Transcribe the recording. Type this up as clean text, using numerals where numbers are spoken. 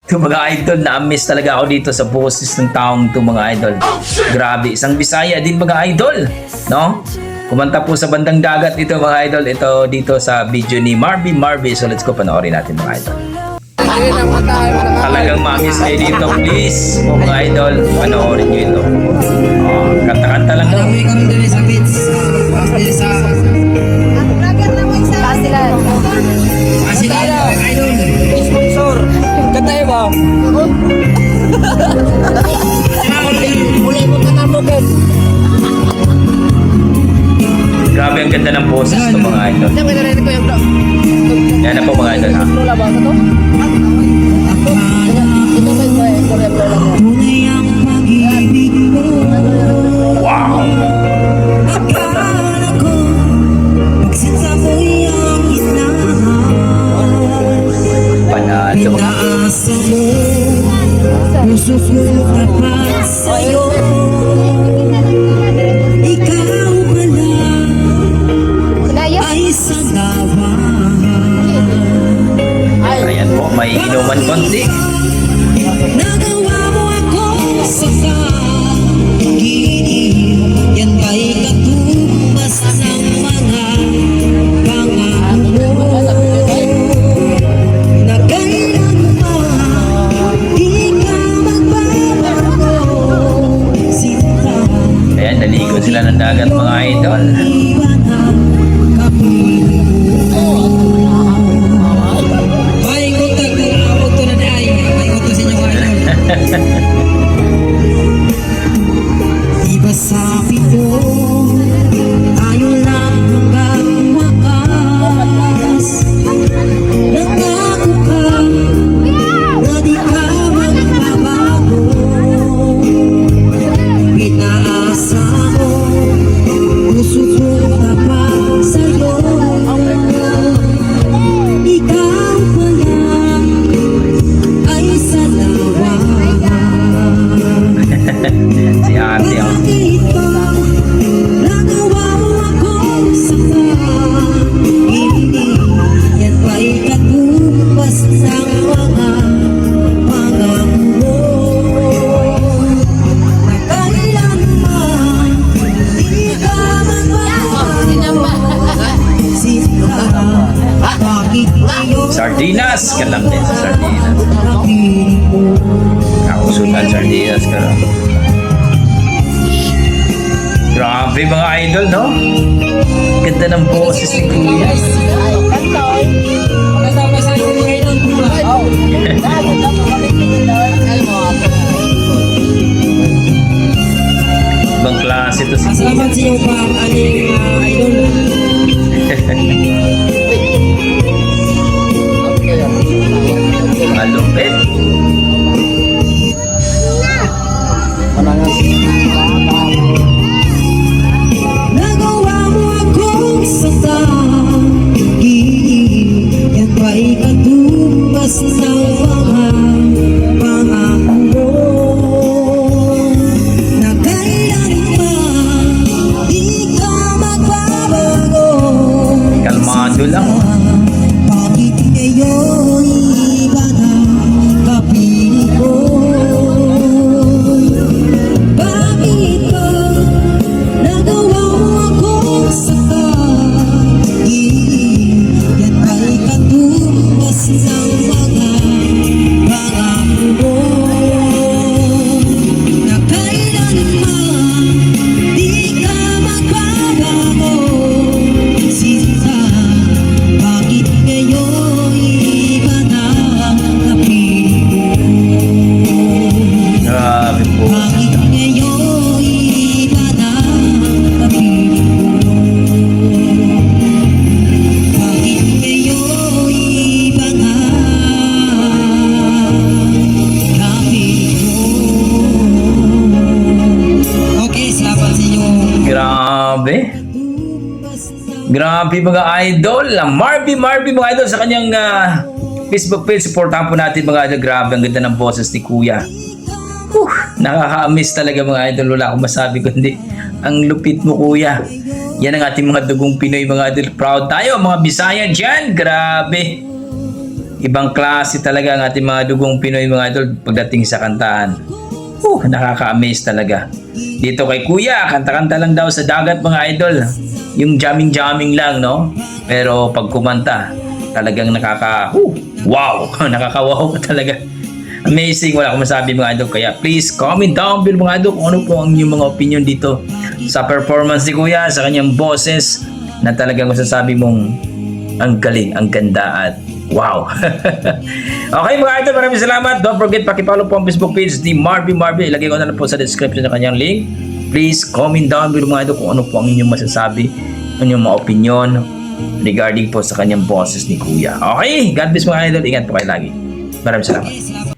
Ito mga idol, na-miss talaga ako dito sa boses ng taong ito mga idol. Grabe, isang Bisaya din mga idol, no? Kumanta po sa bandang dagat ito mga idol. Ito dito sa video ni Marvy. So let's go, panoorin natin mga idol. Talagang ma-miss kayo dito, please. O mga idol, panoorin nyo ito. Oh, kanta-kanta lang daw. Kami din sa beach. Sa Asilan. Idol. Sponsor. Katay ba? Muli mo ka na mo, Ken. Grabe ang ganda ng boses ito mga idol. Yan na po mga idol ha. Lola ba ito? Ito ba ito? Wow! Panalo. Puso ko tapat sa'yo. Ikaw pala ay sagawa. Ayan po, may inuman konti. Nagawa mo ako sa pag-ibig. Yan ba'y katumbas ng mga pangako na kailanman di ka magbabago. Sinta Ayan, naligo sila ng dagat mga idol. iwan ang kapiling mo. Paikot na abot to na day. Paikot to sa inyo mga idol. Diba sabi ko, tayo lang hanggang wakas. Nangako ka na di ka magbabago. Pinaasa ko, puso ko tapat sa'yo. Ikaw pa lang ay sa lawa. Si ate oh. Bakit ba nagawa mo ako sa pag-ibig? Yan ba'y katumbas ng mga pangako na kailanman di ka magbabago. Sinta, bakit ngayon Sardinas ka lang din sa sardinas. kapiling mo? Kausutan sardinas ka lang. Grabe mga idol, no? Ganda ng boses ni Kuya. Magkasama sa inyo mga idol. Ibang klase to si Kuya. Salamat sa iyo pa ang aning idol. Malupit. Nagawa mo akong sa pag-ibig. Yan ba'y katumbas ng mga pangako mo na kailanman di ka magbabago. Kalmado lang. Bakit ngayon iba na kapiling ko? Bakit ba nagawa mo akong sa pag-ibig? Yan ay katumbas ng mga pangako na kailanman di ka magbabago. Sinta, bakit ngayon iba na kapiling mo? Grabe po. Bakit ngayon iba na kapiling mo? Bakit ngayon iba na kapiling mo? Okay, salamat sa inyo. Grabe. Grabe mga idol. Marvy mga idol sa kanyang Facebook page. Supportahan po natin mga idol. Grabe, ang ganda ng boses ni Kuya. Nakaka-miss talaga mga idol. Wala akong masabi kundi ang lupit mo Kuya. Yan ang ating mga dugong Pinoy mga idol. Proud tayo mga Bisaya dyan. Grabe. Ibang klase talaga ang ating mga dugong Pinoy mga idol pagdating sa kantahan. Nakaka-amaze talaga. Dito kay Kuya, kanta-kanta lang daw sa dagat mga idol. Yung jamming-jamming lang, no? Pero pag kumanta, talagang wow! Nakaka-wow ka talaga. Amazing, wala akong masabi mga idol. Kaya please comment down below mga idol kung ano po ang inyong mga opinion dito sa performance ni Kuya, sa kanyang boses na talagang masasabi mong ang galing, ang ganda at wow. Okay mga idol, maraming salamat. Don't forget paki-follow po ang Facebook page ni Marvy. Ilagay ko na lang po sa description ng kanyang link. Please comment down below mga idol kung ano po ang inyong masasabi, ang inyong mga opinion regarding po sa kanyang boses ni Kuya. Okay, God bless mga idol. Ingat po kayo lagi. Maraming salamat.